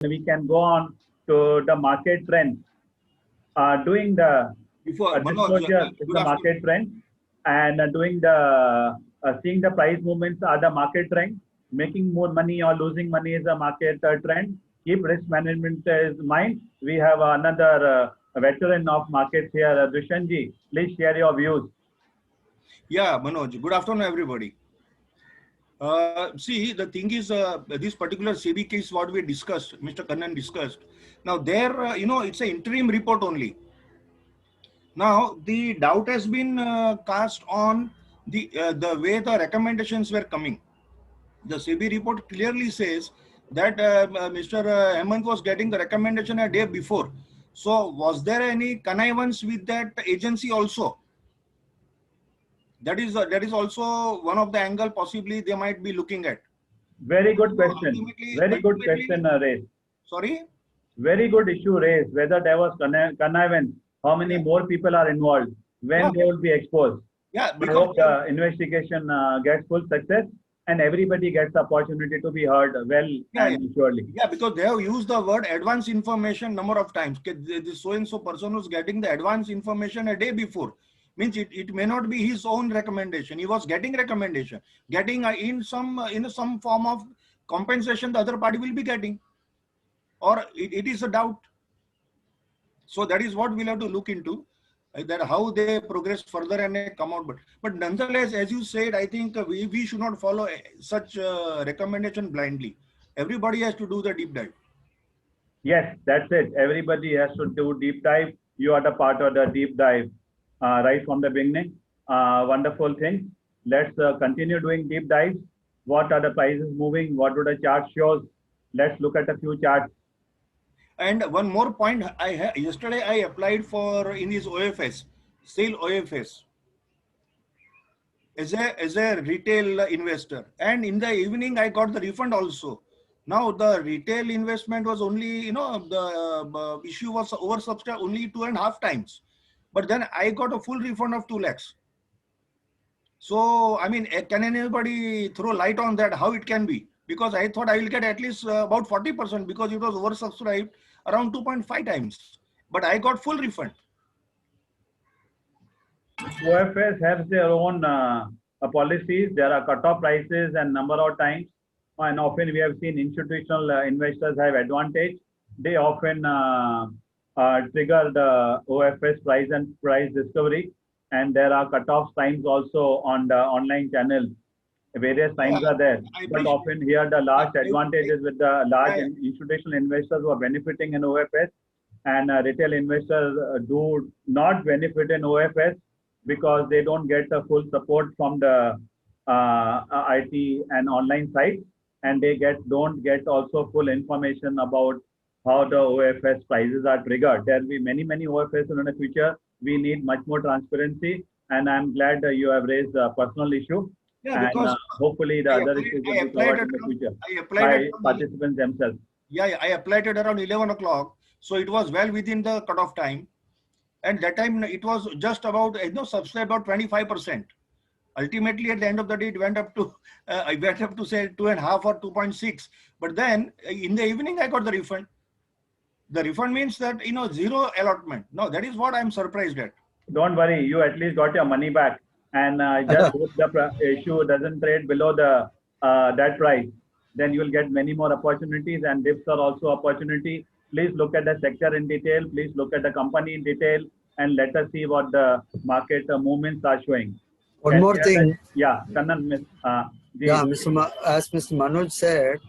we can go on to the market trend. Doing the disclosure is the market trend, and doing the seeing the price movements are the market trend. Making more money or losing money is a market trend. Keep risk management in mind. We have another veteran of markets here, Dushanji. Please share your views. Yeah, Manoj. Good afternoon, everybody. See, the thing is, this particular SEBI case, what we discussed, Mr. Kannan discussed. Now, there, it's an interim report only. Now, the doubt has been cast on the way the recommendations were coming. The SEBI report clearly says that Mr. Hemant was getting the recommendation a day before. So, was there any connivance with that agency also? That is also one of the angle possibly they might be looking at. Very good question. Very good question raised. Sorry? Very good issue raised. Whether there was connivance, how many more people are involved, when they will be exposed. Yeah, I hope the investigation gets full success and everybody gets the opportunity to be heard well and surely. Yeah, because they have used the word advance information number of times. This so-and-so person who's getting the advance information a day before. Means it may not be his own recommendation. He was getting recommendation, getting in some form of compensation the other party will be getting, or it is a doubt. So that is what we'll have to look into, that how they progress further and come out. But nonetheless, as you said, I think we should not follow such recommendation blindly. Everybody has to do the deep dive. Yes, that's it. Everybody has to do deep dive. You are the part of the deep dive. Right from the beginning. Wonderful thing. Let's continue doing deep dives. What are the prices moving? What do the chart shows? Let's look at a few charts. And one more point, yesterday I applied for in this OFS, sale OFS, as a retail investor. And in the evening, I got the refund also. Now the retail investment was only, the issue was oversubscribed only 2.5 times. But then I got a full refund of 2 lakhs. So, I mean, can anybody throw light on that, how it can be? Because I thought I will get at least about 40% because it was oversubscribed around 2.5 times. But I got full refund. OFS has their own policies. There are cutoff prices and number of times. And often we have seen institutional investors have advantage. They often trigger the OFS price and price discovery, and there are cutoff times also on the online channel. Various times are there, but often here the large advantages with the large institutional investors who are benefiting in OFS, and retail investors do not benefit in OFS because they don't get the full support from the IT and online sites, and they don't get also full information about how the OFS prices are triggered. There will be many OFS in the future. We need much more transparency, and I'm glad you have raised a personal issue. Yeah, because hopefully the other issues will be covered in the future by participants themselves. Yeah, I applied it around 11 o'clock, so it was well within the cutoff time, and that time it was just about subscribed about 25%. Ultimately, at the end of the day, it went up to I went up to say 2.5 or 2.6. But then in the evening, I got the refund. The refund means that zero allotment. No, that is what I'm surprised at. Don't worry, you at least got your money back, and just hope the issue doesn't trade below the that price. Then you will get many more opportunities, and dips are also opportunity. Please look at the sector in detail. Please look at the company in detail, and let us see what the market movements are showing. One more thing. Yeah, Kannan, as Mr. Manoj said,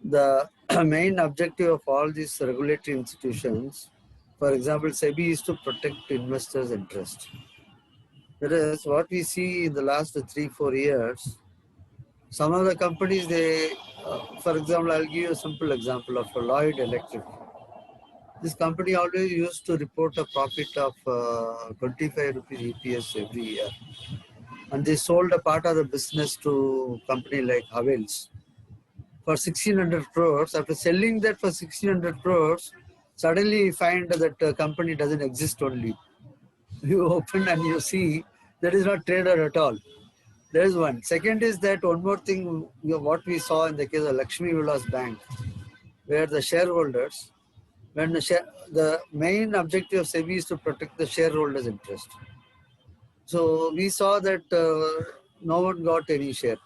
the main objective of all these regulatory institutions, for example, SEBI, is to protect investors' interest. Whereas what we see in the last 3-4 years, some of the companies, for example, I'll give you a simple example of Lloyd Electric. This company always used to report a profit of 25 rupees EPS every year. And they sold a part of the business to a company like Havells for 1600 crores. After selling that for 1600 crores, suddenly you find that the company doesn't exist only. You open and you see that is not traded at all. There is one. Second is that one more thing, what we saw in the case of Lakshmi Vilas Bank. where the shareholders, when the main objective of SEBI is to protect the shareholders' interest. So we saw that no one got any share.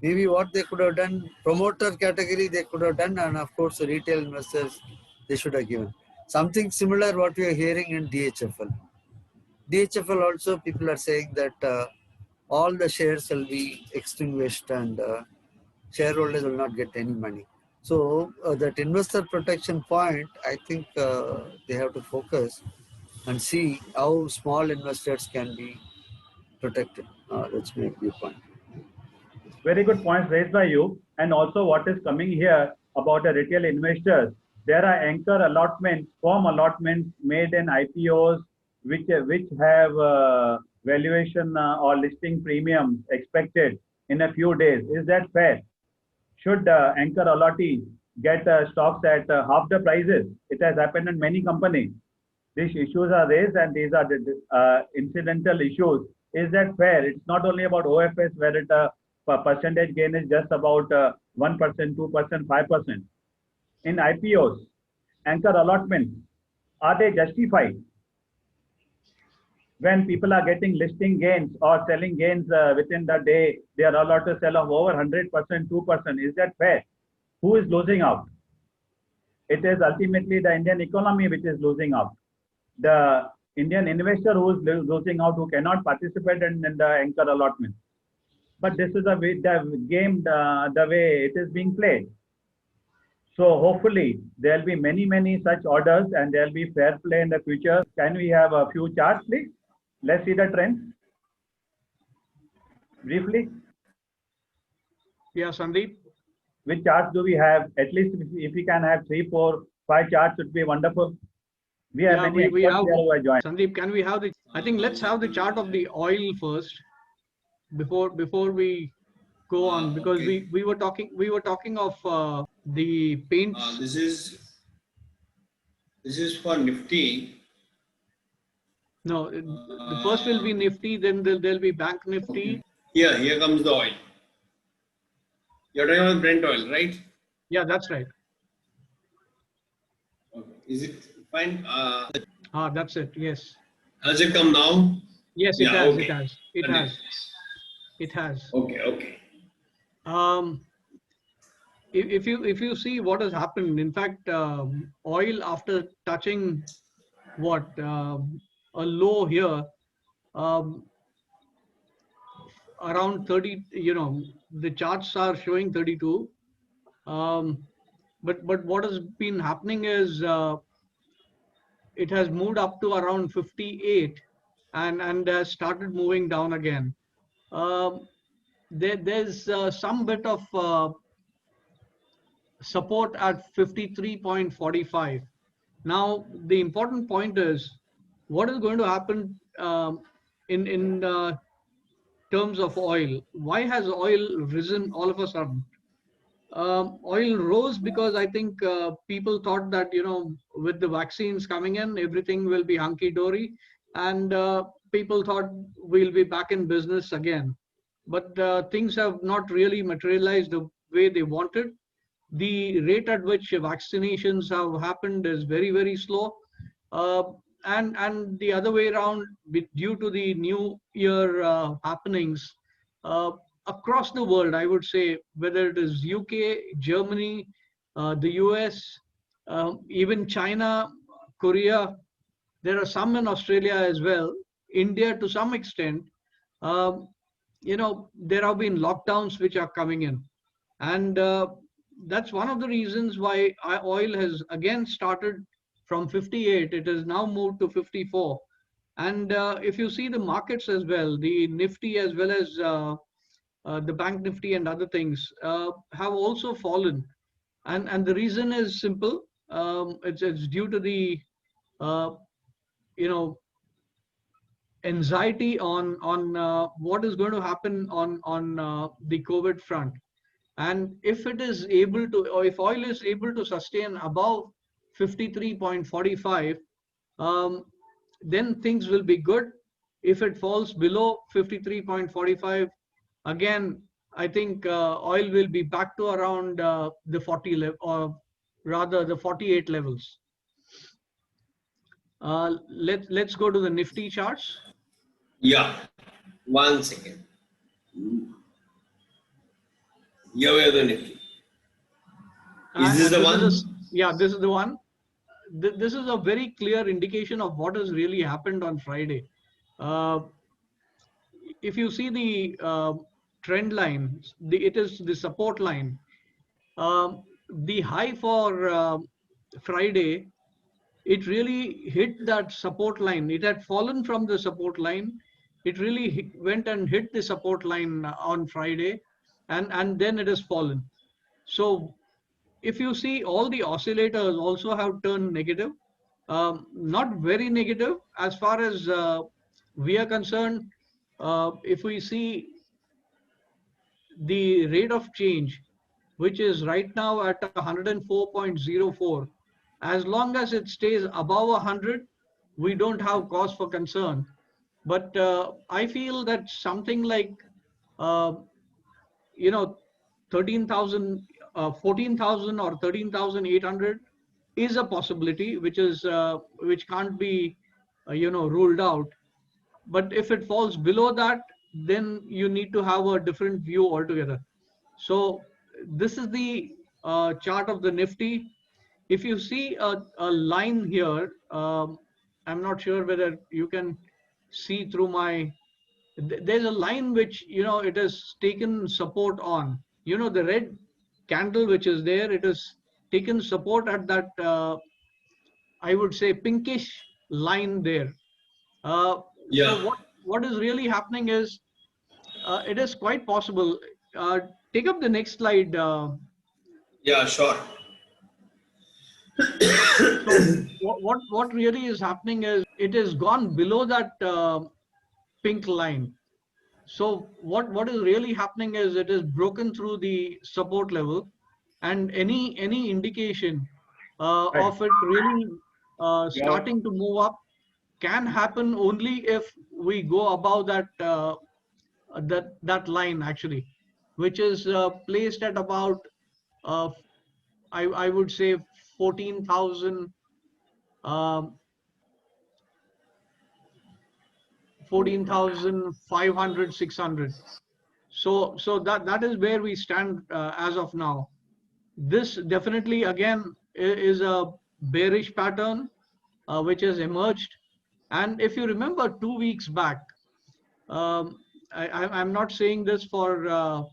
Maybe what they could have done, promoter category they could have done, and of course the retail investors, they should have given. Something similar what we are hearing in DHFL. DHFL also, people are saying that all the shares will be extinguished and shareholders will not get any money. So that investor protection point, I think they have to focus and see how small investors can be protected. That's my viewpoint. Very good points raised by you. And also what is coming here about the retail investors, there are anchor allotments, firm allotments made in IPOs, which have valuation or listing premiums expected in a few days. Is that fair? Should anchor allottees get stocks at half the prices? It has happened in many companies. These issues are raised and these are the incidental issues. Is that fair? It's not only about OFS where it percentage gain is just about 1%, 2%, 5%. In IPOs, anchor allotments, are they justified? When people are getting listing gains or selling gains within the day, they are allowed to sell off over 100%, 2%. Is that fair? Who is losing out? It is ultimately the Indian economy which is losing out. The Indian investor who is losing out, who cannot participate in the anchor allotment. But this is the game, the way it is being played. So hopefully there will be many such orders and there will be fair play in the future. Can we have a few charts, please? Let's see the trends briefly. Yeah, Sandeep. Which charts do we have? At least if we can have 3, 4, 5 charts, it would be wonderful. We have many experts here who are joined. Sandeep, can we have the? I think let's have the chart of the oil first before we go on, because okay. we were talking of the paints. This is for Nifty. No, the first will be Nifty, then there'll be Bank Nifty. Okay. Here comes the oil. You're talking about Brent oil, right? Yeah, that's right. Okay. Is it fine? That's it. Yes. Has it come now? Yes, it has. Okay. It has. Okay. If you see what has happened, in fact, oil after touching a low here, around 30, the charts are showing 32. But what has been happening is it has moved up to around 58 and has started moving down again. There's some bit of support at 53.45. Now, the important point is what is going to happen in terms of oil. Why has oil risen all of a sudden? Oil rose because I think people thought that, with the vaccines coming in, everything will be hunky-dory, and people thought we'll be back in business again. But things have not really materialized the way they wanted. The rate at which vaccinations have happened is very slow. And the other way around, due to the new year happenings across the world, I would say, whether it is UK, Germany, the US, even China, Korea, there are some in Australia as well, India to some extent, there have been lockdowns which are coming in. And that's one of the reasons why oil has again started from 58. It has now moved to 54. And if you see the markets as well, the Nifty as well as the Bank Nifty and other things have also fallen. And the reason is simple. It's due to the, anxiety on what is going to happen on the COVID front. And if it is able to, or if oil is able to sustain above 53.45, then things will be good. If it falls below 53.45, again, I think oil will be back to around the 40 level, or rather the 48 levels. Let's go to the Nifty charts. Yeah. 1 second. Here we are the Nifty. Is this the one? Yeah, this is the one. This is a very clear indication of what has really happened on Friday. If you see the trend line, it is the support line. The high for Friday, it really hit that support line. It had fallen from the support line. It really went and hit the support line on Friday, and then it has fallen. So if you see, all the oscillators also have turned negative. Not very negative as far as we are concerned. If we see the rate of change, which is right now at 104.04, as long as it stays above 100, we don't have cause for concern. But I feel that something like, uh, 13,000, 14,000 or 13,800 is a possibility, which can't be, ruled out. But if it falls below that, then you need to have a different view altogether. So this is the chart of the Nifty. If you see a line here, I'm not sure whether you can see through my, there's a line which, it has taken support on, the red candle which is there, it has taken support at that, I would say, pinkish line there. Yeah. So what is really happening is, it is quite possible. Take up the next slide. Yeah, sure. So what really is happening is, it has gone below that pink line. So what is really happening is, it is broken through the support level, and any indication Right. of it really starting to move up can happen only if we go above that that line actually, which is placed at about, I would say, 14,000, 14,500, 600. So that is where we stand as of now. This definitely again is a bearish pattern which has emerged. And if you remember 2 weeks back, I'm not saying this for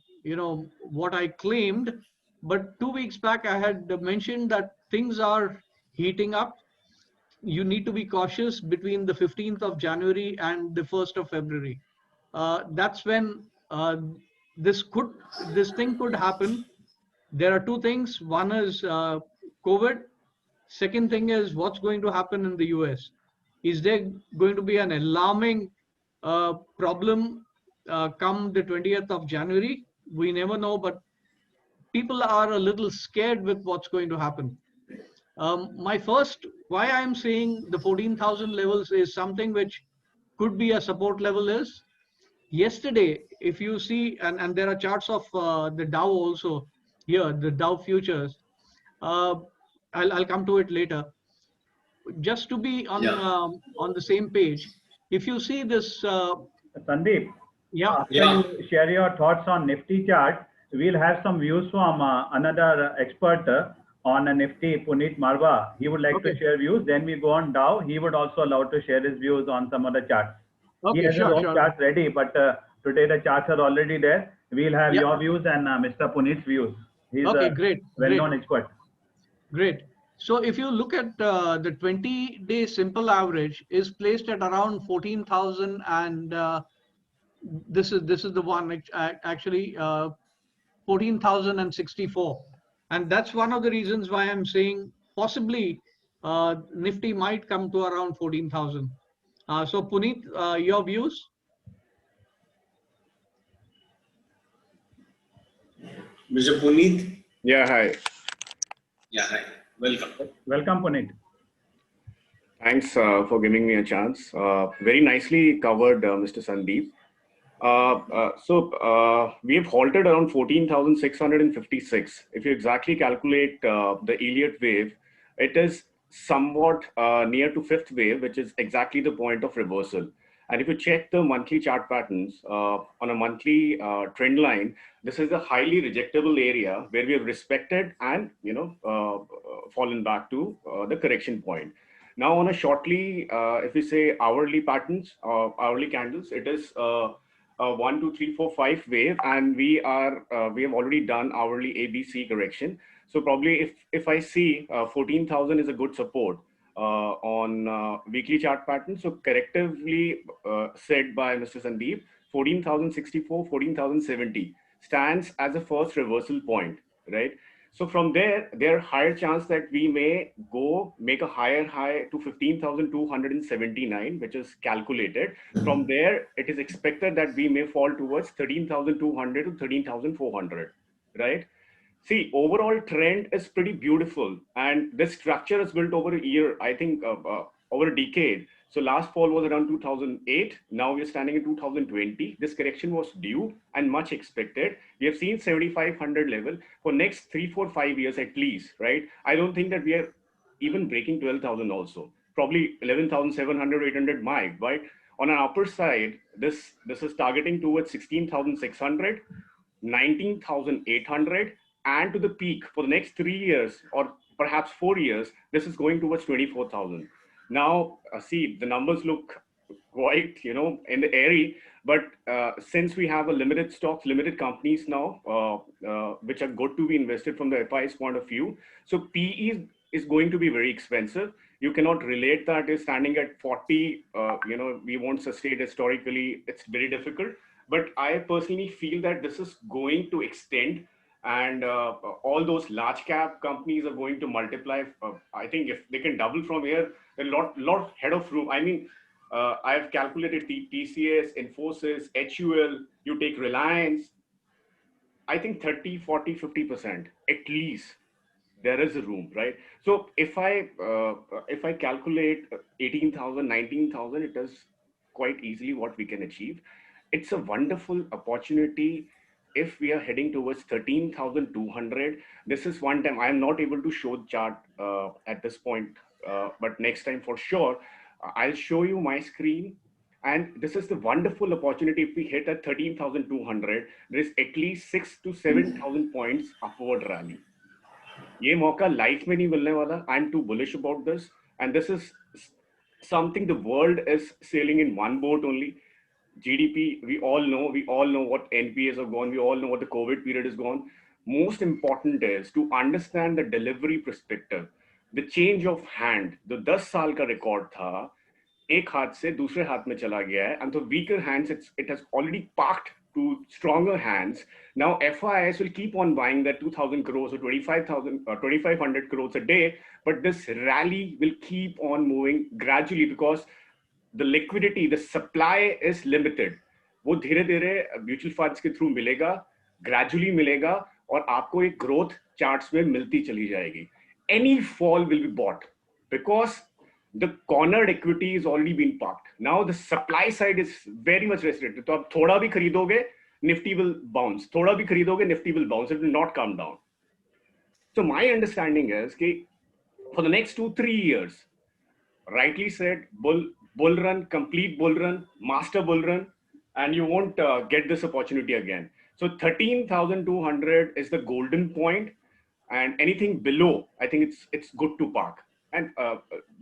what I claimed, but 2 weeks back I had mentioned that things are heating up. You need to be cautious between the 15th of January and the 1st of February. That's when this thing could happen. There are two things. One is COVID. Second thing is what's going to happen in the US. Is there going to be an alarming problem come the 20th of January? We never know, but people are a little scared with what's going to happen. Why I'm saying the 14,000 levels is something which could be a support level is, yesterday, if you see, and there are charts of the Dow also here, the Dow futures. I'll come to it later. Just to be on the same page, if you see this, Sandeep, yeah, after Yeah. you share your thoughts on Nifty chart, we'll have some views from another expert on a Nifty, Puneet Marwa. He would like to Okay. share views. Then we go on Dow. He would also allow to share his views on some other charts. He okay, has his sure, own sure. charts ready, but today the charts are already there. We'll have Yeah. your views and Mr. Puneet's views. He's Okay, a great, well-known expert. great. So if you look at the 20-day simple average is placed at around 14,000, and this is the one actually 14,064, and that's one of the reasons why I'm saying possibly Nifty might come to around 14,000. So Puneet, your views? Mr. Puneet. Yeah, hi. Yeah, hi. Welcome. Welcome, Puneet. Thanks for giving me a chance. Very nicely covered, Mr. Sandeep. We have halted around 14,656. If you exactly calculate the Elliott wave, it is somewhat near to fifth wave, which is exactly the point of reversal. And if you check the monthly chart patterns on a monthly trend line, this is a highly rejectable area where we have respected and fallen back to the correction point. Now on a shortly, if we say hourly patterns, hourly candles, it is 1, 2, 3, 4, 5 wave, and we have already done hourly ABC correction. So probably if I see 14,000 is a good support on weekly chart pattern. So correctively said by Mr. Sandeep, 14,064, 14,070 stands as a first reversal point, right? So from there are higher chance that we may go make a higher high to 15,279, which is calculated. From there, it is expected that we may fall towards 13,200 to 13,400, right? See, overall trend is pretty beautiful, and this structure is built over a year, I think, over a decade. So last fall was around 2008. Now we're standing in 2020. This correction was due and much expected. We have seen 7,500 level for next 3, 4, 5 years at least, right? I don't think that we are even breaking 12,000 also. Probably 11,700, 800 might, right? On an upper side, this is targeting towards 16,600, 19,800, and to the peak for the next 3 years or perhaps 4 years, this is going towards 24,000. Now, see, the numbers look quite, in the airy, but since we have a limited stocks, limited companies now, which are good to be invested from the FI's point of view. So PE is going to be very expensive. You cannot relate that is standing at 40, we won't sustain historically. It's very difficult. But I personally feel that this is going to extend, and all those large cap companies are going to multiply. I think if they can double from here, a lot head of room. I mean, I've calculated the TCS, Infosys, HUL, you take Reliance, I think 30, 40, 50% at least. There is a room, right? So if I calculate 18,000, 19,000, it is quite easily what we can achieve. It's a wonderful opportunity if we are heading towards 13,200. This is one time I am not able to show the chart at this point, but next time for sure, I'll show you my screen. And this is the wonderful opportunity. If we hit at 13,200, there is at least 6 to 7,000 points upward rally. ये मौका life में नहीं मिलने वाला. I'm too bullish about this, and this is something the world is sailing in one boat only. GDP, we all know what NPAs have gone. We all know what the COVID period has gone. Most important is to understand the delivery perspective, the change of hand. The 10 साल का record था, एक हाथ से दूसरे हाथ में चला गया है, and the weaker hands, it has already parked to stronger hands. Now FIS will keep on buying that 2,000 crores or 2,500 crores a day, but this rally will keep on moving gradually because the liquidity, the supply is limited. वो धीरे धीरे mutual funds के through मिलेगा, gradually मिलेगा, और आपको एक growth charts में मिलती चली जाएगी. Any fall will be bought because the cornered equity is already been parked. Now the supply side is very much restricted. तो आप थोड़ा भी खरीदोगे, Nifty will bounce. थोड़ा भी खरीदोगे, Nifty will bounce. It will not come down. So my understanding is कि for the next 2-3 years, rightly said, bull run, complete bull run, master bull run, and you won't get this opportunity again. So 13,200 is the golden point, and anything below, I think it's good to park. And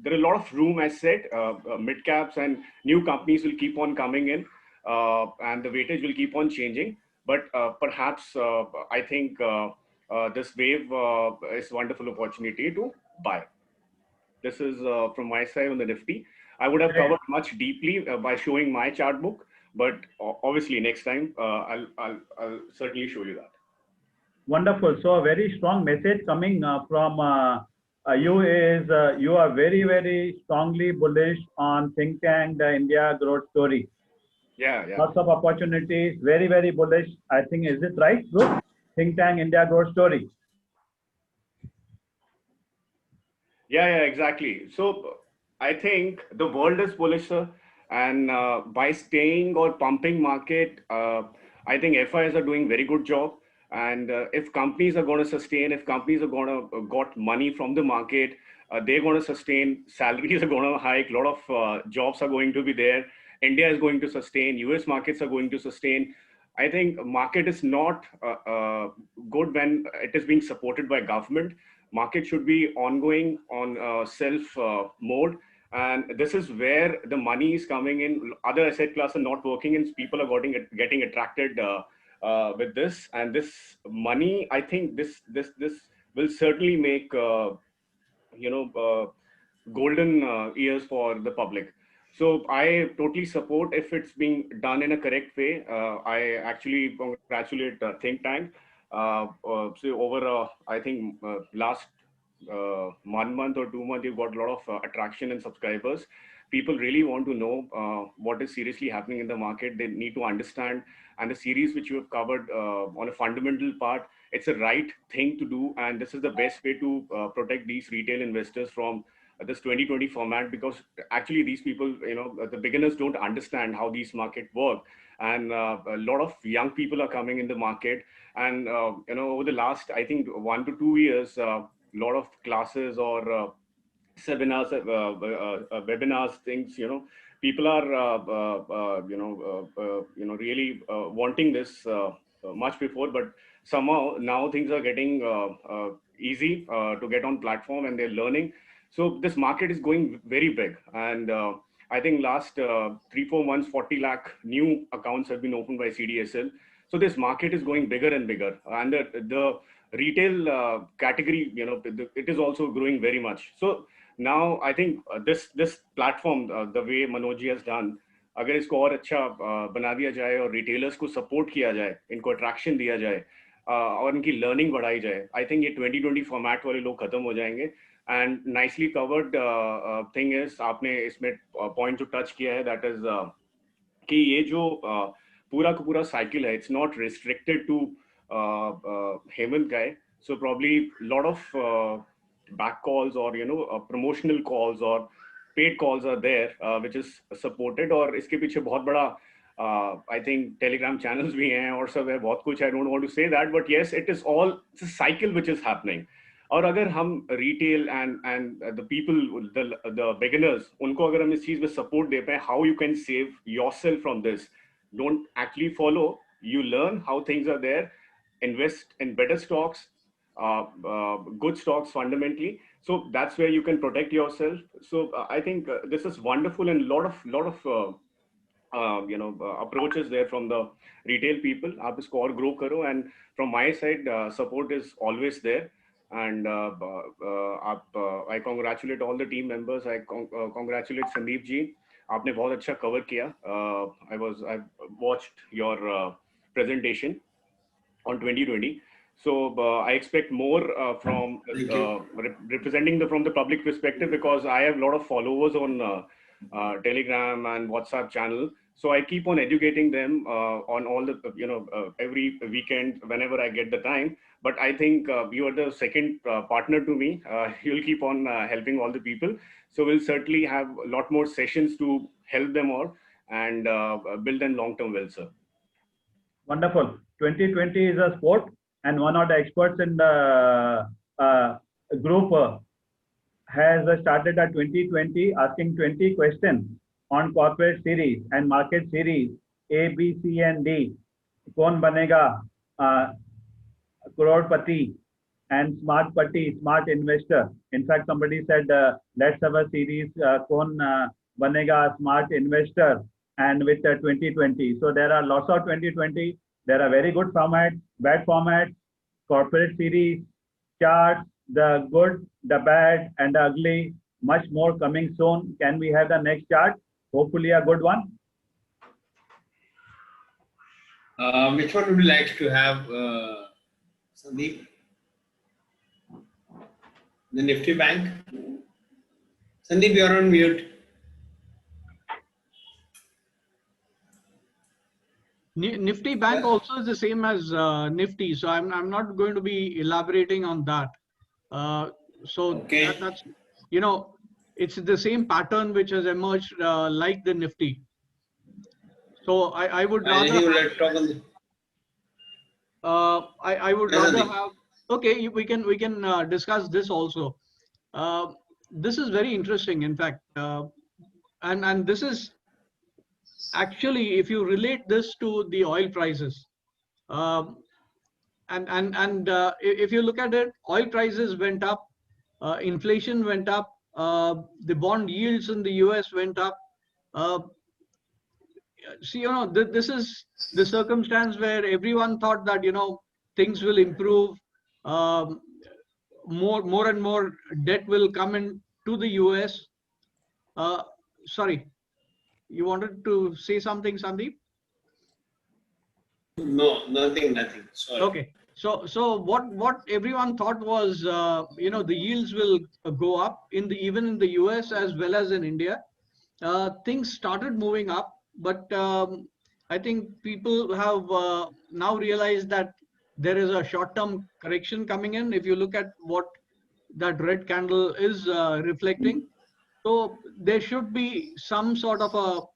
there are a lot of room, as said, mid caps and new companies will keep on coming in, and the weightage will keep on changing. But perhaps I think this wave is a wonderful opportunity to buy. This is from my side on the Nifty. I would have covered much deeply by showing my chart book, but obviously next time I'll certainly show you that. Wonderful. So a very strong message coming from you is you are very, very strongly bullish on Think Tank, the India growth story. Yeah. Lots of opportunities, very, very bullish. I think, is it right, Brooke? Think Tank, India growth story. Yeah, exactly. So I think the world is bullish, sir. And by staying or pumping market, I think FIs are doing very good job. And if companies are going to sustain, if companies are going to got money from the market, they're going to sustain, salaries are going to hike, a lot of jobs are going to be there. India is going to sustain, US markets are going to sustain. I think market is not good when it is being supported by government. Market should be ongoing on self mode. And this is where the money is coming in. Other asset classes are not working and people are getting attracted with this. And this money, I think this will certainly make, golden years for the public. So I totally support if it's being done in a correct way. I actually congratulate Think Tank. So over, I think last 1 month or 2 months, you've got a lot of attraction and subscribers. People really want to know what is seriously happening in the market. They need to understand. And the series which you have covered on a fundamental part, it's a right thing to do. And this is the best way to protect these retail investors from this 2020 format, because actually these people, the beginners don't understand how these market work. And a lot of young people are coming in the market. And, over the last, I think 1 to 2 years, lot of classes or seminars, webinars, things, people are, really wanting this much before, but somehow now things are getting easy to get on platform and they're learning. So this market is going very big. And I think last 3-4 months, 40 lakh new accounts have been opened by CDSL. So this market is going bigger and bigger. And the retail category, it is also growing very much. So now I think this platform, the way Manoj ji has done, अगर इसको और अच्छा बना दिया जाए और retailers को support किया जाए, इनको attraction दिया जाए और इनकी learning बढ़ाई जाए, I think ये 2020 format वाले लोग खत्म हो जाएंगे. And nicely covered thing is आपने इसमें point जो touch किया है, that is कि ये जो पूरा का पूरा cycle है, it's not restricted to Hemant guy. So probably a lot of back calls or promotional calls or paid calls are there, which is supported. और इसके पीछे बहुत बड़ा I think Telegram channels भी हैं और सब है, बहुत कुछ. I don't want to say that, but yes, it's a cycle which is happening. और अगर हम retail and the people, the beginners, उनको अगर हम इस चीज में support दे पाए, how you can save yourself from this. Don't actually follow. You learn how things are there. Invest in better stocks, good stocks fundamentally. So that's where you can protect yourself. So I think this is wonderful, and lot of approaches there from the retail people. आप इसको और grow करो, and from my side support is always there. And I congratulate all the team members. I congratulate Sandeep ji. आपने बहुत अच्छा cover किया. I watched your presentation on 2020. So I expect more from representing from the public perspective, because I have a lot of followers on Telegram and WhatsApp channel. So I keep on educating them on all the, every weekend whenever I get the time. But I think you are the second partner to me. You'll keep on helping all the people. So we'll certainly have a lot more sessions to help them all and build them long-term wealth, sir. Wonderful. 2020 is a sport, and one of the experts in the group has started a 2020 asking 20 questions on corporate series and market series A, B, C, and D. Kaun banega crorepati and smart pati, smart investor. In fact, somebody said, let's have a series Kaun banega smart investor, and with 2020. So there are lots of 2020. There are very good formats, bad formats, corporate series, charts, the good, the bad, and the ugly. Much more coming soon. Can we have the next chart? Hopefully a good one. Which one would you like to have, Sandeep? The Nifty Bank? Sandeep, you're on mute. Nifty Bank also is the same as Nifty, so I'm not going to be elaborating on that. So Okay. that's it's the same pattern which has emerged like the Nifty. So I would I rather think we'll talk on the. I would Yes, rather Sandeep. have, okay, we can discuss this also. This is very interesting, in fact, and this is actually, if you relate this to the oil prices, um, and if you look at it, oil prices went up, inflation went up, the bond yields in the US went up. Uh, See, this is the circumstance where everyone thought that, things will improve. Um, more and more debt will come in to the US. Uh, Sorry, you wanted to say something, Sandeep? No, nothing. Sorry. Okay. So what everyone thought was, the yields will go up even in the US as well as in India. Things started moving up, but I think people have now realized that there is a short-term correction coming in. If you look at what that red candle is reflecting, so there should be some sort of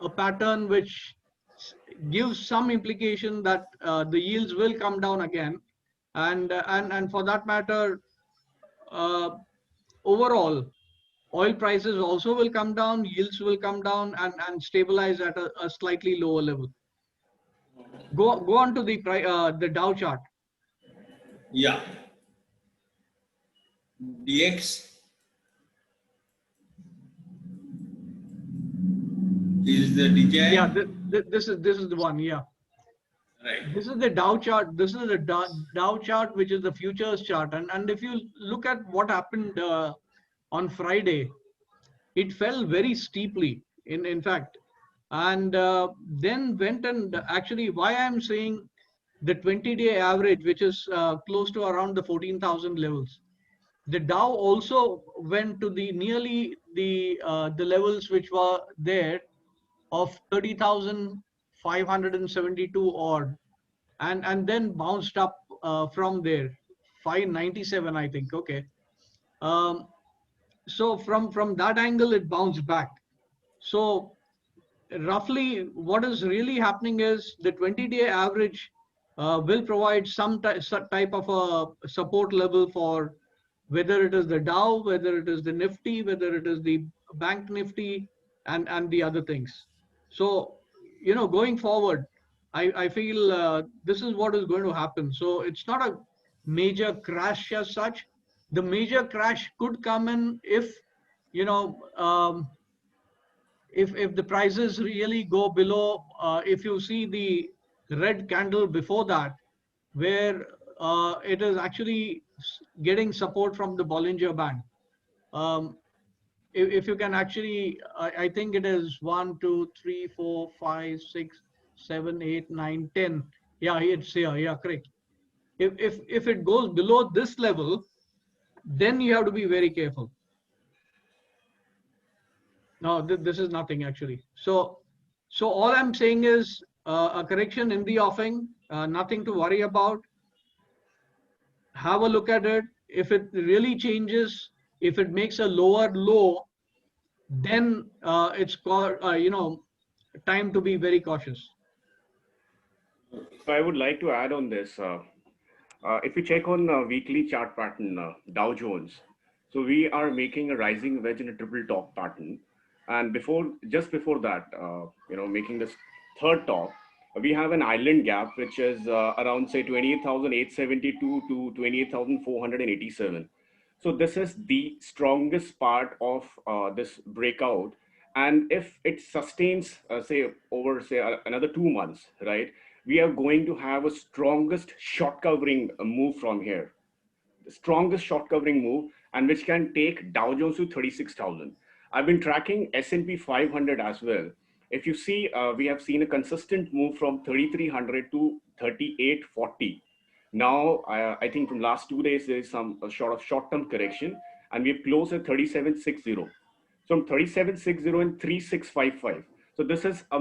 a pattern which gives some implication that the yields will come down again, and for that matter, uh, overall oil prices also will come down, yields will come down, and stabilize at a slightly lower level. Go on to the Dow chart. Yeah. DX is the DJI. Yeah, this is the one. Yeah, Right. this is the Dow chart. This is the Dow chart, which is the futures chart. And if you look at what happened on Friday, it fell very steeply. In fact, and then went, and actually, why I'm saying the 20-day average, which is close to around the 14,000 levels. The Dow also went to the nearly the levels which were there of 30,572 odd, and then bounced up from there, 597, I think. Okay, um, so from that angle, it bounced back. So roughly, what is really happening is the 20-day average will provide some type of a support level for whether it is the Dow, whether it is the Nifty, whether it is the Bank Nifty, and the other things. So, going forward, I feel this is what is going to happen. So it's not a major crash as such. The major crash could come in if, you know, if the prices really go below, if you see the red candle before that, where it is actually getting support from the Bollinger Band. Um, if you can actually, I think it is 1, 2, 3, 4, 5, 6, 7, 8, 9, 10. Yeah, it's here. Yeah, correct. If it goes below this level, then you have to be very careful. No, this is nothing actually. So all I'm saying is a correction in the offing, nothing to worry about. Have a look at it. If it really changes, if it makes a lower low, then it's called, time to be very cautious. So I would like to add on this. If you check on weekly chart pattern, Dow Jones, so we are making a rising wedge in a triple top pattern. And just before that, making this third top, we have an island gap, which is around, say, 28,872 to 28,487. So this is the strongest part of this breakout. And if it sustains, say, over, say, another 2 months, right, we are going to have a strongest short covering move from here. The strongest short covering move, and which can take Dow Jones to 36,000. I've been tracking S&P 500 as well. If you see, we have seen a consistent move from 3,300 to 3,840. Now, I think from last 2 days, there is some sort of short-term correction, and we've closed at 3,760. From 3,760 and 3,655. So this is a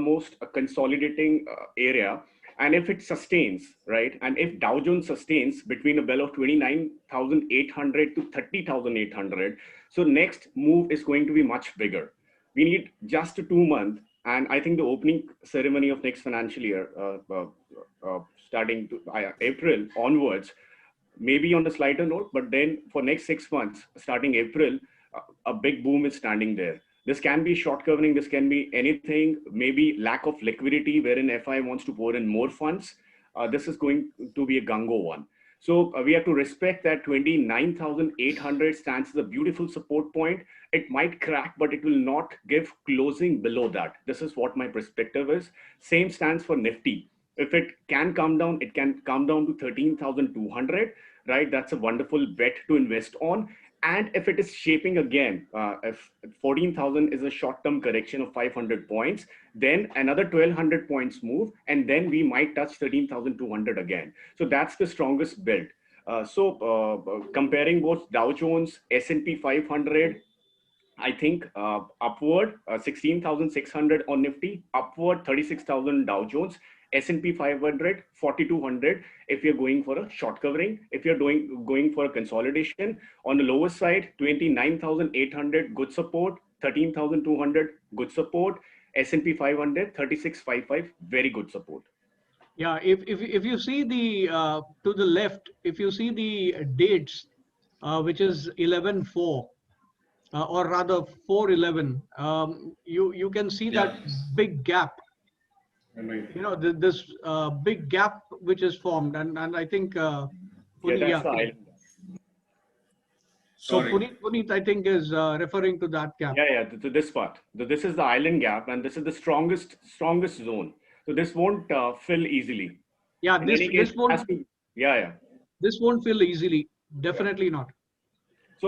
consolidating area. And if it sustains, right, and if Dow Jones sustains between a bell of 29,800 to 30,800, so next move is going to be much bigger. We need just 2 months, and I think the opening ceremony of next financial year, starting to April onwards, maybe on a slighter note, but then for next 6 months, starting April, a big boom is standing there. This can be short covering, this can be anything, maybe lack of liquidity wherein FI wants to pour in more funds. This is going to be a gungo one. So we have to respect that 29,800 stands as a beautiful support point. It might crack, but it will not give closing below that. This is what my perspective is. Same stands for Nifty. If it can come down, it can come down to 13,200, right? That's a wonderful bet to invest on. And if it is shaping again, if 14,000 is a short-term correction of 500 points, then another 1,200 points move, and then we might touch 13,200 again. So that's the strongest build. Comparing both Dow Jones, S&P 500, I think upward 16,600 on Nifty, upward 36,000 Dow Jones, S&P 500, 4,200 if you're going for a short covering. If you're going for a consolidation, on the lower side, 29,800 good support, 13,200 good support, S&P 500, 36,555 very good support. Yeah, if you see the to the left, if you see the dates, which is 11/4, or rather 4/11, you can see that big gap. You know, this big gap which is formed, and I think Puneet, so Puneet, I think is referring to that gap. To this part. This is the island gap, and this is the strongest zone. So this won't fill easily. Yeah, this won't. This won't fill easily. Definitely not. So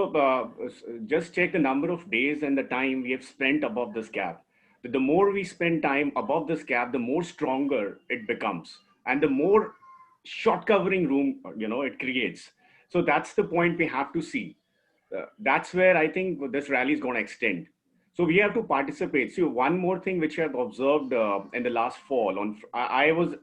just check the number of days and the time we have spent above this gap. The more we spend time above this gap, the more stronger it becomes, and the more short covering room, it creates. So that's the point we have to see. That's where I think this rally is going to extend. So we have to participate. See, one more thing which I have observed in the last fall, I was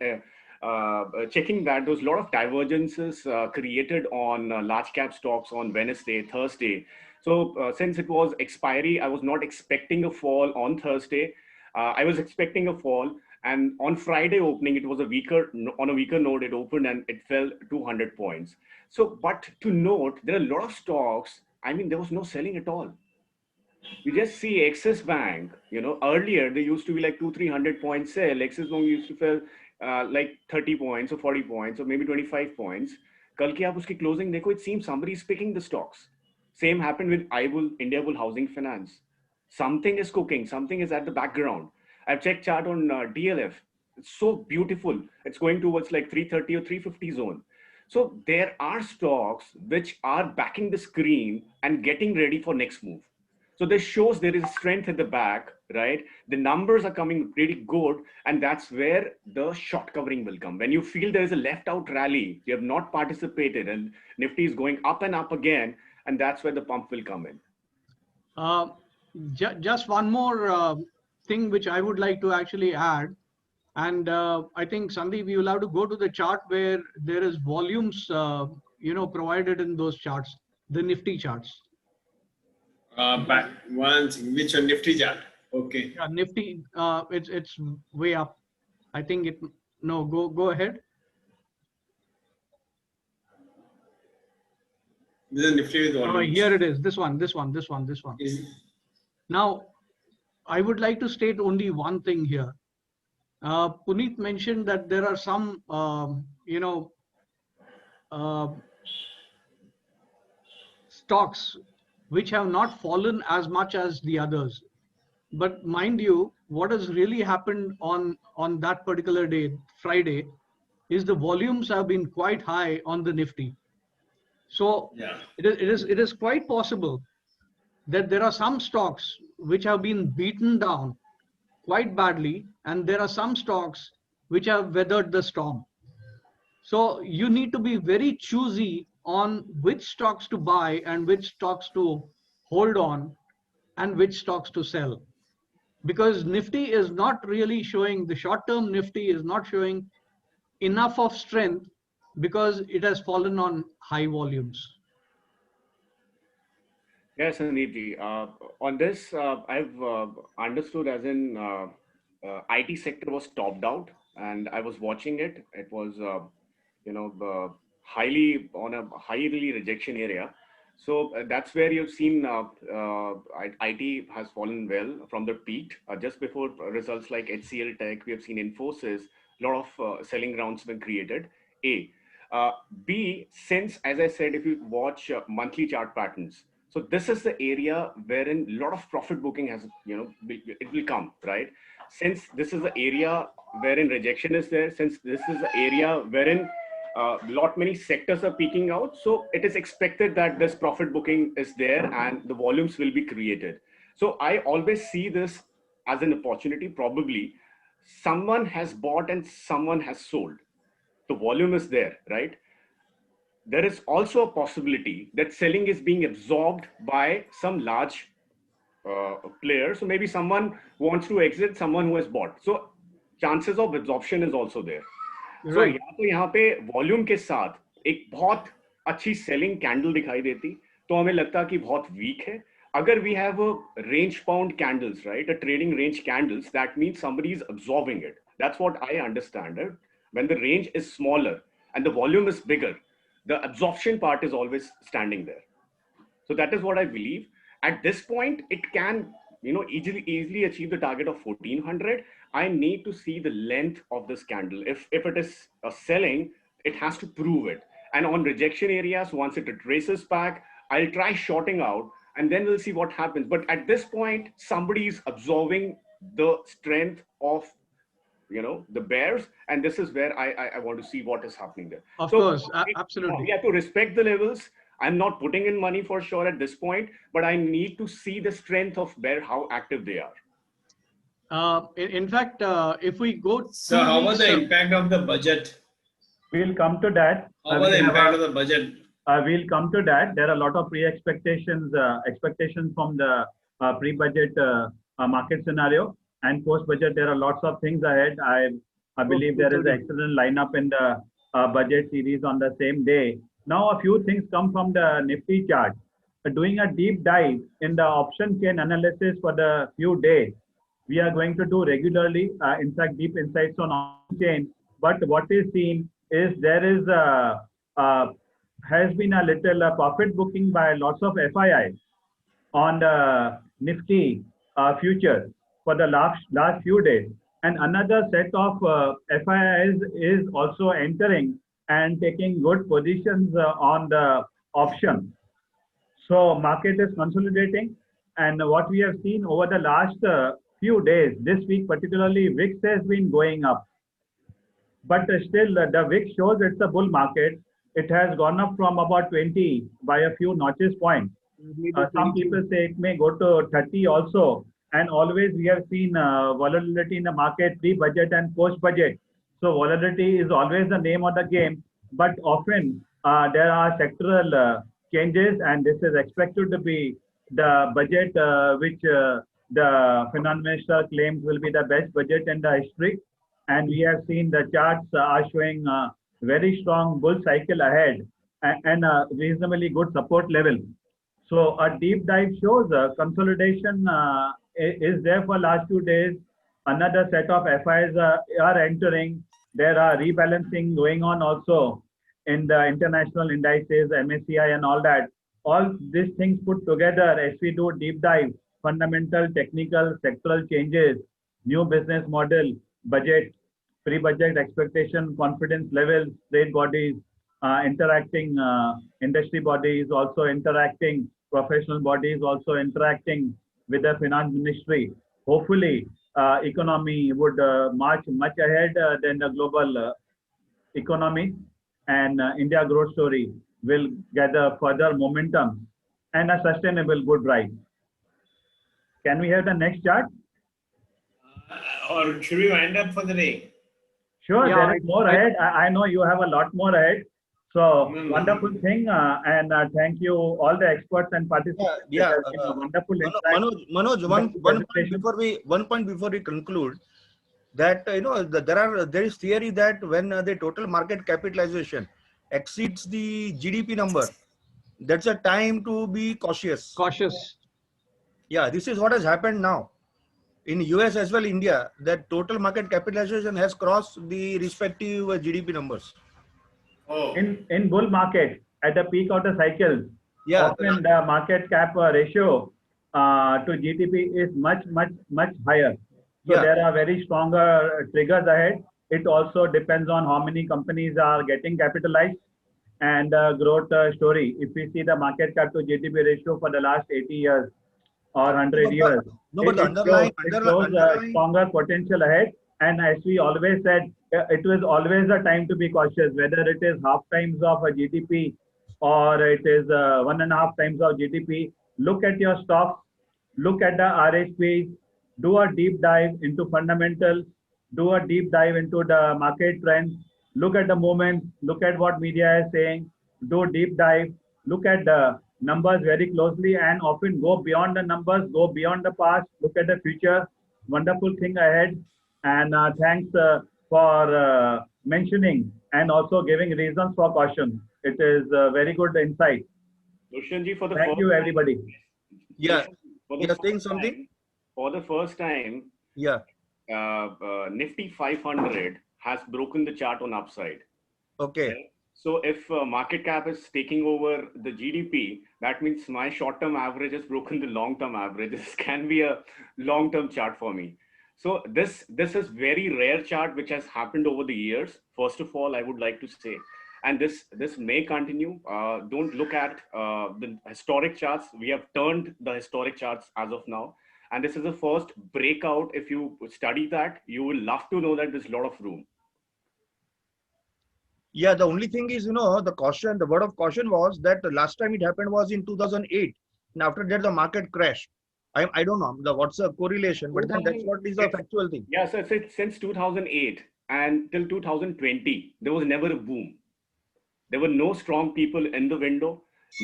checking that there was a lot of divergences created on large cap stocks on Wednesday, Thursday. So since it was expiry, I was not expecting a fall on Thursday. I was expecting a fall, and on Friday opening, it was on a weaker note. It opened and it fell 200 points. So, but to note, there are a lot of stocks. I mean, there was no selling at all. You just see Axis Bank. Earlier there used to be like 200-300 point sell. Axis Bank used to fell like 30 points or 40 points or maybe 25 points. Kal ki aap uski closing dekho, it seems somebody is picking the stocks. Same happened with IBull, Indiabull Housing Finance. Something is cooking, something is at the background. I've checked chart on DLF. It's so beautiful. It's going towards like 330 or 350 zone. So there are stocks which are backing the screen and getting ready for next move. So this shows there is strength at the back, right? The numbers are coming pretty good, and that's where the short covering will come. When you feel there is a left out rally, you have not participated, and Nifty is going up and up again, and that's where the pump will come in. Just one more thing which I would like to actually add. And I think, Sandeep, you will have to go to the chart where there is volumes, provided in those charts, the Nifty charts. Back once, which one? Nifty chart? Okay. Yeah, Nifty, it's way up. I think go ahead. This is Nifty with volumes. Here it is. This one. Now, I would like to state only one thing here. Puneet mentioned that there are some, stocks which have not fallen as much as the others. But mind you, what has really happened on that particular day, Friday, is the volumes have been quite high on the Nifty. So it is quite possible that there are some stocks which have been beaten down quite badly, and there are some stocks which have weathered the storm. So you need to be very choosy on which stocks to buy and which stocks to hold on and which stocks to sell. Because Nifty is not really showing, the short-term Nifty is not showing enough of strength because it has fallen on high volumes? Yes, Sandeep. On this, I've understood as in IT sector was topped out, and I was watching it. It was, highly on a highly rejection area. So that's where you've seen IT has fallen well from the peak. Just before results like HCL Tech, we have seen Infosys, a lot of selling grounds been created. A. B, since, as I said, if you watch monthly chart patterns, so this is the area wherein a lot of profit booking has, it will come, right? Since this is the area wherein rejection is there, since this is the area wherein lot many sectors are peaking out, so it is expected that this profit booking is there and the volumes will be created. So I always see this as an opportunity. Probably someone has bought and someone has sold. The volume is there, right? There is also a possibility that selling is being absorbed by some large player. So maybe someone wants to exit, someone who has bought. So chances of absorption is also there. So Right. या तो यहाँ पे volume के साथ एक बहुत अच्छी selling candle दिखाई देती तो हमें लगता कि बहुत वीक है. Agar we have a range bound candles, right? A trading range candles, that means somebody is absorbing it. That's what I understand. Right? When the range is smaller and the volume is bigger, the absorption part is always standing there. So that is what I believe. At this point, it can, easily achieve the target of 1400. I need to see the length of this candle. If it is selling, it has to prove it. And on rejection areas, once it retraces back, I'll try shorting out and then we'll see what happens. But at this point, somebody is absorbing the strength of the bears, and this is where I want to see what is happening there. Of So course, absolutely. we have to respect the levels. I'm not putting in money for sure at this point, but I need to see the strength of bear, how active they are. In fact, if we go, So how was the impact of the budget? We'll come to that. How was the impact of the budget? We'll come to that. There are a lot of expectations from the pre-budget market scenario, and post-budget there are lots of things ahead. I believe there is an excellent lineup in the budget series on the same day. Now a few things come from the Nifty chart. Doing a deep dive in the option chain analysis for the few days, we are going to do regularly. In fact, deep insights on option chain. But what is seen is there is has been a little profit booking by lots of FIIs on the Nifty futures for the last few days. And another set of FIIs is also entering and taking good positions on the option. So market is consolidating. And what we have seen over the last few days, this week particularly, VIX has been going up. But still the VIX shows it's a bull market. It has gone up from about 20 by a few notches points. Some people say it may go to 30 also. And always we have seen volatility in the market pre-budget and post-budget. So volatility is always the name of the game. But often there are sectoral changes, and this is expected to be the budget which the finance minister claims will be the best budget in the history. And we have seen the charts are showing very strong bull cycle ahead and a reasonably good support level. So a deep dive shows consolidation is there for last 2 days. Another set of FIs are entering. There are rebalancing going on also in the international indices, MSCI and all that. All these things put together as we do deep dive, fundamental, technical, sectoral changes, new business model, budget, pre-budget expectation, confidence levels, trade bodies, interacting, industry bodies also interacting, professional bodies also interacting with the finance ministry. Hopefully, economy would march much ahead than the global economy, and India growth story will gather further momentum and a sustainable good rise. Can we have the next chart? Or should we wind up for the day? Sure, Yeah, there is more ahead. I know you have a lot more ahead. So wonderful thing, and thank you all the experts and participants. Yeah, It has been a wonderful insight. Manoj, one point before we conclude, that there is theory that when the total market capitalization exceeds the GDP number, that's a time to be cautious. Cautious. Yeah, this is what has happened now in US as well, India, that total market capitalization has crossed the respective GDP numbers. Oh, In bull market, at the peak of the cycle, Yeah, often the market cap ratio to GDP is much higher. So Yeah. there are very stronger triggers ahead. It also depends on how many companies are getting capitalized and growth story. If we see the market cap to GDP ratio for the last 80 years or 100 years, but the it shows stronger potential ahead. And as we always said, it was always a time to be cautious, whether it is half times of a GDP or it is 1.5 times of GDP. Look at your stocks, look at the RHP, do a deep dive into fundamentals, do a deep dive into the market trends, look at the movements, look at what media is saying, do a deep dive, look at the numbers very closely and often go beyond the numbers, go beyond the past, look at the future. Wonderful thing ahead. And thanks for mentioning and also giving reasons for caution. It is very good insight. Dushyant for the Thank first you, time- everybody. Yeah. For the You're first saying something? time- For the first time, Yeah. Nifty 500 has broken the chart on upside. Okay. So if market cap is taking over the GDP, that means my short-term average has broken the long-term average. This can be a long-term chart for me. So this is very rare chart which has happened over the years. First of all, I would like to say, and this may continue. Don't look at the historic charts. We have turned the historic charts as of now. And this is the first breakout. If you study that, you will love to know that there's a lot of room. Yeah, the only thing is, the word of caution was that the last time it happened was in 2008. And after that, the market crashed. I don't know what's the correlation, but then that's what is the factual thing. Yeah, so since 2008 and till 2020, there was never a boom. There were no strong people in the window.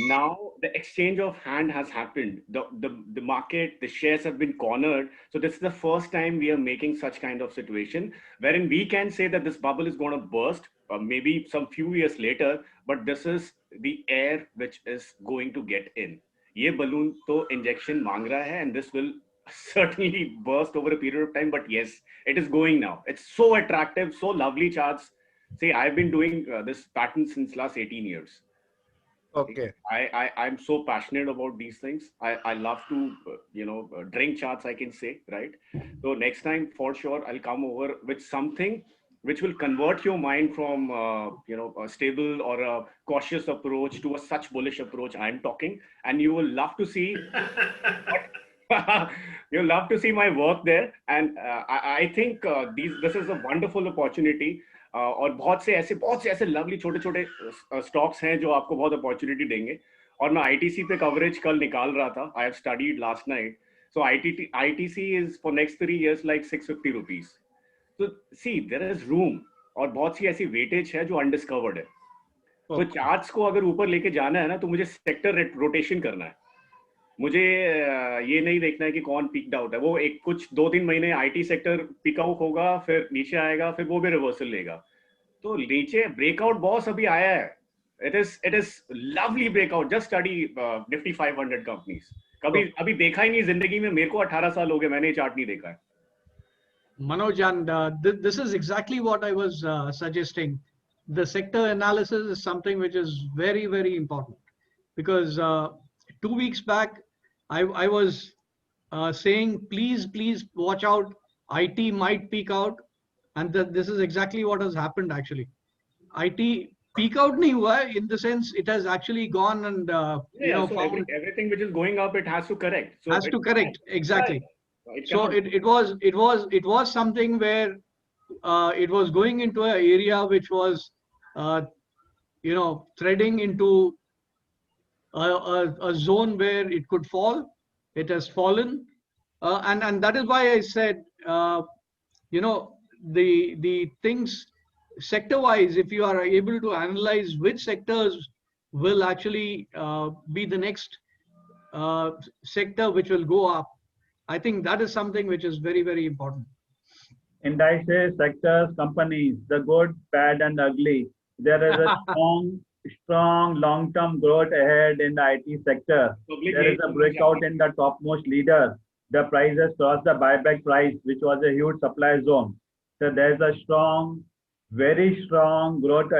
Now the exchange of hand has happened. The market, the shares have been cornered. So this is the first time we are making such kind of situation wherein we can say that this bubble is going to burst maybe some few years later, but this is the air which is going to get in. ये balloon तो injection मांग रहा है, and this will certainly burst over a period of time. But yes, it is going now. It's so attractive, so lovely charts. See, I've been doing this pattern since last 18 years. Okay. I'm so passionate about these things. I love to, drink charts, I can say, right? So next time, for sure, I'll come over with something which will convert your mind from, a stable or a cautious approach to a such bullish approach I'm talking. And you will love to see, you'll love to see my work there. And I think this is a wonderful opportunity. और बहुत से ऐसे lovely छोटे छोटे stocks हैं जो आपको बहुत अपॉर्चुनिटी देंगे और मैं आईटीसी पे कवरेज कल निकाल रहा था I have studied last night so ITC is for next 3 years like 650 rupees. So see, there is room और बहुत सी ऐसी वेटेज है जो अनडिस्कवर्ड है. तो चार्ट्स को अगर ऊपर लेके जाना है ना तो मुझे सेक्टर रोटेशन करना है. मुझे ये नहीं देखना है कि कौन पिकड आउट है. वो कुछ 2-3 महीने आईटी सेक्टर पिक आउट होगा, फिर नीचे आएगा, फिर वो भी रिवर्सल लेगा. तो नीचे ब्रेकआउट बॉस अभी आया है. It is lovely breakout. Just study Nifty 500 companies. कभी अभी देखा ही नहीं जिंदगी में. मेरे को 18 साल हो गए, मैंने ये चार्ट नहीं देखा है. Manoj, and this is exactly what I was suggesting. The sector analysis is something which is very, very important because 2 weeks back, I was saying, please watch out. IT might peak out, and this is exactly what has happened actually. IT peak out nahi hua hai, in the sense it has actually gone and so everything which is going up, it has to correct. So has to correct exactly. Right. So it was something where it was going into an area which was threading into a zone where it could fall. It has fallen, and that is why I said the things sector wise, if you are able to analyze which sectors will actually be the next sector which will go up, I think that is something which is very, very important. indices, sectors, companies, the good, bad, and ugly. There is a strong long-term growth ahead in the IT sector. There is a breakout in the topmost leader. The price has crossed the buyback price, which was a huge supply zone. So there's a very strong growth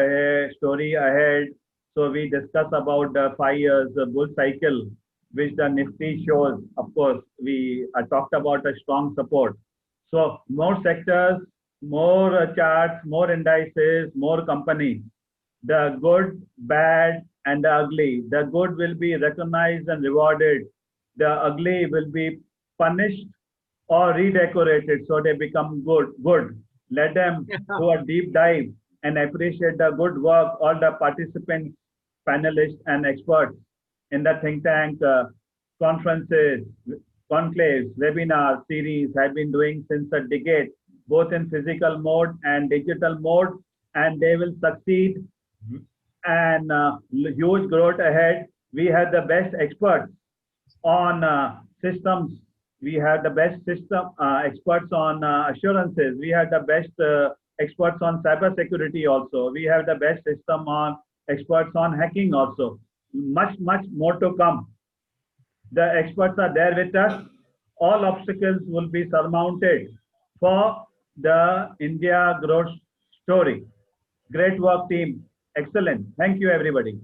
story ahead. So we discuss about the 5 years bull cycle, which the Nifty shows. Of course, we talked about a strong support. So more sectors, more charts, more indices, more companies. The good, bad, and the ugly. The good will be recognized and rewarded. The ugly will be punished or redecorated so they become good. Let them do a deep dive and appreciate the good work all the participants, panelists, and experts in the think tank conferences, conclaves, webinars, series have been doing since a decade, both in physical mode and digital mode, and they will succeed and huge growth ahead. We have the best experts on systems. We have the best system experts on assurances. We have the best experts on cyber security also. We have the best system on experts on hacking also. Much more to come. The experts are there with us. All obstacles will be surmounted for the India growth story. Great work, team. Excellent. Thank you, everybody.